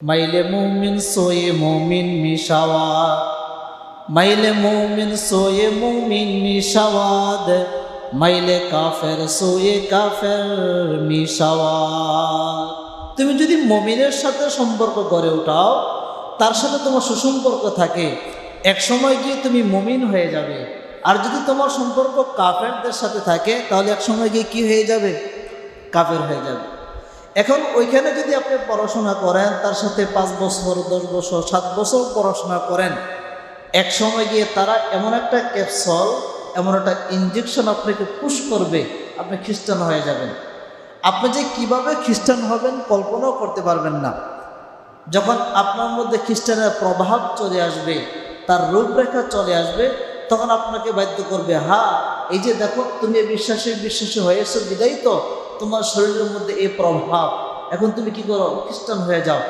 মাইলে মুমিন সোয়ে মুমিন মিশাওয়াত, মাইলে মুমিন সোয়ে মুমিন মিশাওয়াত, মাইলে কাফের সোয়ে কাফের মিশাওয়াত। তুমি যদি মুমিনের সাথে সম্পর্ক গড়ে ওঠাও, তার সাথে তোমার সুসম্পর্ক থাকে, এক সময় গিয়ে তুমি মুমিন হয়ে যাবে। আর যদি তোমার সম্পর্ক কাফেরদের সাথে থাকে, তাহলে এক সময় গিয়ে কি হয়ে যাবে? কাফের হয়ে যাবে। এখন ওইখানে যদি আপনি পড়াশোনা করেন, তার সাথে 5 বছর 10 বছর 7 বছর পড়াশোনা করেন, এক সময় গিয়ে তারা এমন একটা ক্যাপসুল, এমন একটা ইনজেকশন আপনাকে পুশ করবে, আপনি খ্রিস্টান হয়ে যাবেন। আপনি যে কিভাবে খ্রিস্টান হবেন কল্পনাও করতে পারবেন না। যখন আপনার মধ্যে খ্রিস্টানের প্রভাব চলে আসবে, তার রূপরেখা চলে আসবে, তখন আপনাকে বাধ্য করবে, হ্যাঁ এই যে দেখো তুমি বিশ্বাসী হয়েছো, বিদায়ী তো তোমার শরীরের মধ্যে এই প্রভাব, এখন তুমি কি করো? খ্রিস্টান হয়ে যাও।